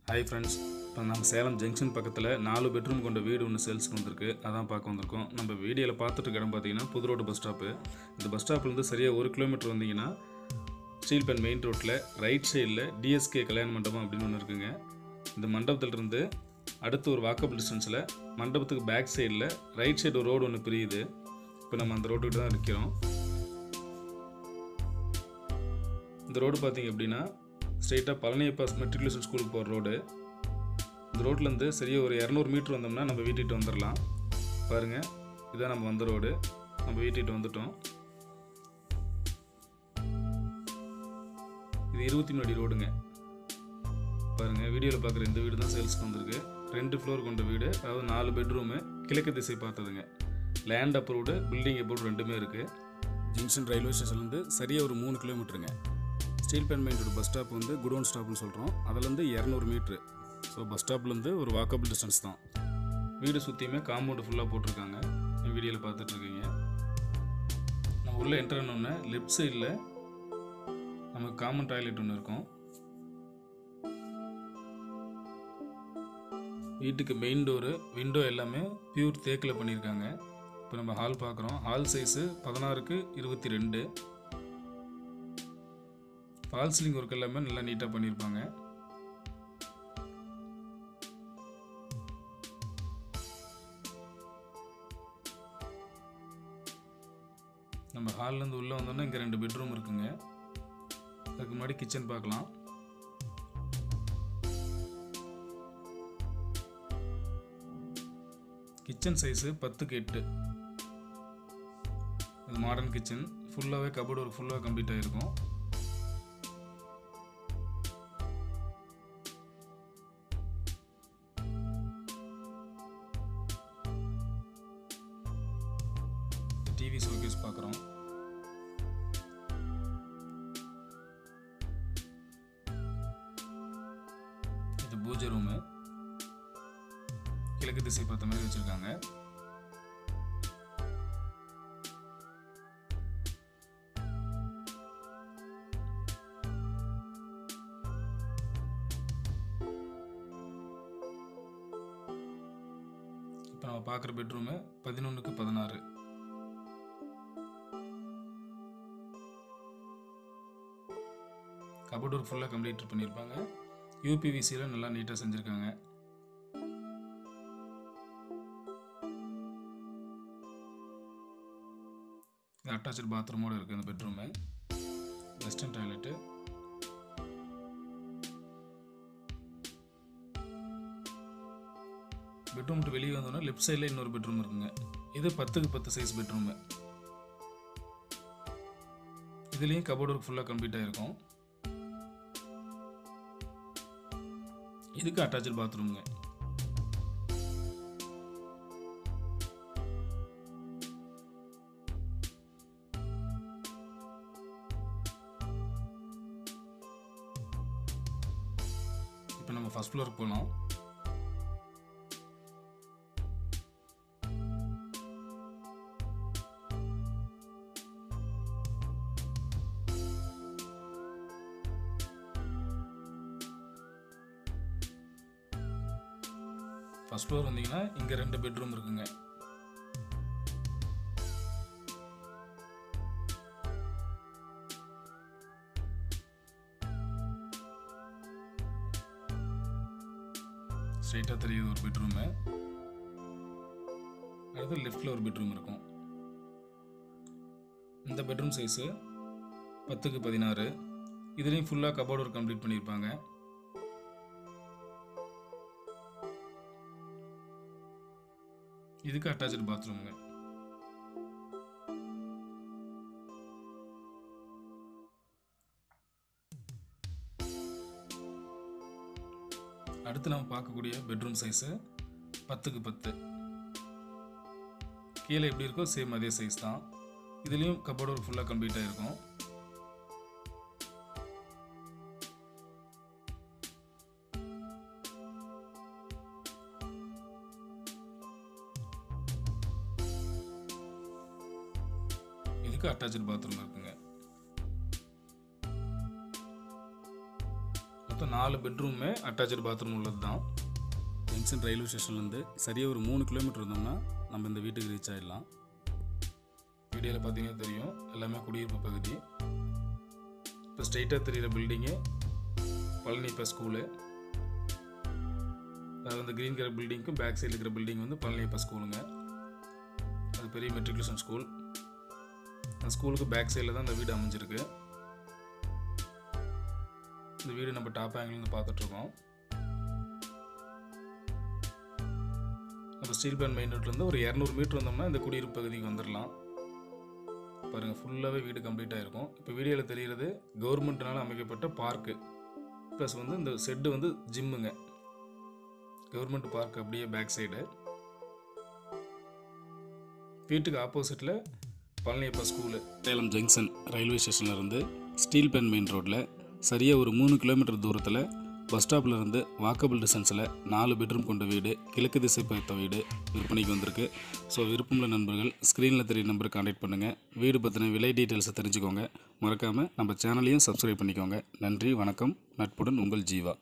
Hi friends, இப்போ நம்ம Salem junction பக்கத்தில் 4 பெட்ரூம் கொண்ட வீடு ஒன்று சேல்ஸுக்கு வந்திருக்கு. அதான் பார்க்க வந்திருக்கோம். நம்ம வீடியோவில் பார்த்துட்டு இருக்க இடம் பார்த்தீங்கன்னா புது ரோடு பஸ் ஸ்டாப்பு. இந்த பஸ் ஸ்டாப்லேருந்து சரியாக 1 கிலோமீட்டர் வந்தீங்கன்னா ஸ்டீல் பென் மெயின் ரோட்டில் ரைட் சைடில் டிஎஸ்கே கல்யாண மண்டபம் அப்படின்னு ஒன்று இருக்குங்க. இந்த மண்டபத்திலிருந்து அடுத்து ஒரு வாக்கபிள் டிஸ்டன்ஸில் மண்டபத்துக்கு பேக் சைடில் ரைட் சைடு ஒரு ரோடு ஒன்று பிரியுது. இப்போ நம்ம அந்த ரோட்டுக்கு தான் இருக்கிறோம். இந்த ரோடு பார்த்தீங்க அப்படின்னா ஸ்ட்ரெயிட்டாக பழனியப்பா மெட்ரிகுலேஷன் ஸ்கூலுக்கு போகிற ரோடு. இந்த ரோட்லேருந்து சரியாக ஒரு 200 மீட்டர் வந்தோம்னா நம்ம வீட்டுக்கிட்ட வந்துடலாம். பாருங்கள், இதுதான் நம்ம வந்த ரோடு. நம்ம வீட்டுக்கிட்ட வந்துட்டோம். இது 23 அடி ரோடுங்க. பாருங்கள், வீடியோவில் பார்க்குற இந்த வீடு தான் சேல்ஸ்க்கு வந்திருக்கு. 2 ஃப்ளோர் கொண்ட வீடு, அதாவது 4 பெட்ரூமு, கிழக்கு திசை பார்த்ததுங்க. லேண்ட் அப்ரூவ்டு, பில்டிங் அப்ரூவ்டு ரெண்டுமே இருக்குது. ஜங்ஷன் ரயில்வே ஸ்டேஷன்லேருந்து சரியாக ஒரு 3 கிலோமீட்டருங்க. ஸ்டீல் பென் மெயின் ரோடு பஸ் ஸ்டாப் வந்து குடோன் ஸ்டாப்னு சொல்கிறோம். அதிலேருந்து 200 மீட்ரு. ஸோ பஸ் ஸ்டாப்லேருந்து ஒரு வாக்கபிள் டிஸ்டன்ஸ் தான். வீடு சுற்றியுமே காம்பவுண்டு ஃபுல்லாக போட்டிருக்காங்க. வீடியோவில் பார்த்துட்ருக்கீங்க. நம்ம உள்ளே என்டர் ஆனோடனே லெஃப்ட் சைடில் நமக்கு காமன் டாய்லெட் ஒன்று இருக்கும். வீட்டுக்கு மெயின் டோரு, விண்டோ எல்லாமே பியூர் தேக்கில் பண்ணியிருக்காங்க. இப்போ நம்ம ஹால் பார்க்குறோம். ஹால் சைஸு 16க்கு 22. ஃபால் சீலிங் ஒர்க் எல்லாமே நல்லா நீட்டாக பண்ணியிருப்பாங்க. நம்ம ஹால்லேருந்து உள்ளே வந்தோன்னா இங்கே 2 பெட்ரூம் இருக்குங்க. அதுக்கு முன்னாடி கிச்சன் பார்க்கலாம். கிச்சன் சைஸு 10க்கு 8. இது மாடர்ன் கிச்சன். ஃபுல்லாகவே கபோர்டு ஒர்க் ஃபுல்லாக கம்ப்ளீட் ஆகிருக்கும். டிவி ஷோகேஸ் பார்க்குறோம். இது பூஜை ரூமு. கிழக்கு திசை பார்த்த மாதிரி வச்சுருக்காங்க. இப்போ நம்ம பார்க்குற பெட்ரூமு 11க்கு 16. கபோர்ட் ஒர்க் ஃபுல்லாக கம்ப்ளீட் பண்ணியிருப்பாங்க. யூபிவிசியில் நல்லா நீட்டாக செஞ்சுருக்காங்க. அட்டாச்சு பாத்ரூமோடு இருக்குது இந்த பெட்ரூமு. Western toilet. பெட்ரூம் விட்டு வெளியே வந்தோன்னா லெஃப்ட் சைடில் இன்னொரு பெட்ரூம் இருக்குங்க. இது 10க்கு 10 சைஸ் பெட்ரூமு. இதுலேயும் கபோர்ட் ஒர்க் ஃபுல்லாக கம்ப்ளீட் ஆகிருக்கும். இதுக்கு அட்டாச்சு பாத்ரூமுங்க. இப்போ நம்ம ஃபர்ஸ்ட் ஃப்ளோருக்கு போகலாம். ஃபர்ஸ்ட் ஃப்ளோர் வந்தீங்கன்னா இங்கே 2 பெட்ரூம் இருக்குங்க. ஸ்ட்ரைட்டாக தெரியுது ஒரு பெட்ரூமு. அடுத்து லெஃப்டில் ஒரு பெட்ரூம் இருக்கும். இந்த பெட்ரூம் சைஸு 10க்கு 16. இதுலேயும் ஃபுல்லாக கபோர்ட் ஒர்க் கம்ப்ளீட் பண்ணியிருப்பாங்க. இதுக்கு அட்டாச்சு பாத்ரூமுங்க. அடுத்து நம்ம பார்க்கக்கூடிய பெட்ரூம் சைஸு 10க்கு 10. கீழே எப்படி இருக்கோ சேம் அதே சைஸ் தான். இதுலேயும் கபோர்டு ஒர்க் ஃபுல்லாக கம்ப்ளீட் ஆகிருக்கும். இதுக்கு அட்டாச்சு பாத்ரூம் இருக்குங்க. மொத்தம் 4 பெட்ரூமே அட்டாச்சு பாத்ரூம் உள்ளது தான். ஜங்ஷன் ரயில்வே ஸ்டேஷன்லேருந்து சரியாக ஒரு 3 கிலோமீட்டர் இருந்தோம்னா நம்ம இந்த வீட்டுக்கு ரீச் ஆகிடலாம். வீடியோவில் பார்த்தீங்கன்னா தெரியும், எல்லாமே குடியிருப்பு பகுதி. இப்போ ஸ்ட்ரெயிட்டாக தெரிகிற பில்டிங்கு பழனி இப்போ ஸ்கூலு. அது வந்து க்ரீன் கலர் பில்டிங்க்கும் பேக் சைடில் இருக்கிற பில்டிங் வந்து பழனி இப்போ ஸ்கூலுங்க. அது பெரிய மெட்ரிகுலேஷன் ஸ்கூல். அந்த ஸ்கூலுக்கு பேக் சைடில் தான் இந்த வீடு அமைஞ்சிருக்கு. இந்த வீடு நம்ம டாப் ஆங்கிலேருந்து பார்த்துட்ருக்கோம். நம்ம ஸ்டீல் பிளான்ட் மெயின் ரோட்லேருந்து ஒரு 200 மீட்டர் வந்தோம்னா இந்த குடியிருப்பு பகுதிக்கு வந்துடலாம். பாருங்கள், ஃபுல்லாகவே வீடு கம்ப்ளீட் ஆகிருக்கும். இப்போ வீடியோவில் தெரிகிறது கவர்மெண்ட்னால் அமைக்கப்பட்ட பார்க்கு ப்ளஸ் வந்து இந்த செட்டு வந்து ஜிம்முங்க. கவர்மெண்ட் பார்க் அப்படியே பேக் சைடு. வீட்டுக்கு ஆப்போசிட்டில் Palaniappa school. Salem junction railway ஸ்டேஷன்லேருந்து ஸ்டீல் பிளான்ட் மெயின் ரோட்டில் சரியாக ஒரு 3 கிலோமீட்டர் தூரத்தில் பஸ் ஸ்டாப்பில் இருந்து வாக்கபிள் டிஸ்டன்ஸில் 4 பெட்ரூம் கொண்ட வீடு, கிழக்கு திசை பார்த்த வீடு விற்பனைக்கு வந்திருக்கு. ஸோ விருப்பமுள்ள நண்பர்கள் ஸ்க்ரீனில் தெரிய நம்பருக்கு கான்டாக்ட் பண்ணுங்கள். வீடு பற்றின விலை டீட்டெயில்ஸை தெரிஞ்சுக்கோங்க. மறக்காமல் நம்ம சேனலையும் சப்ஸ்கிரைப் பண்ணிக்கோங்க. நன்றி, வணக்கம். நட்புடன் உங்கள் ஜீவா.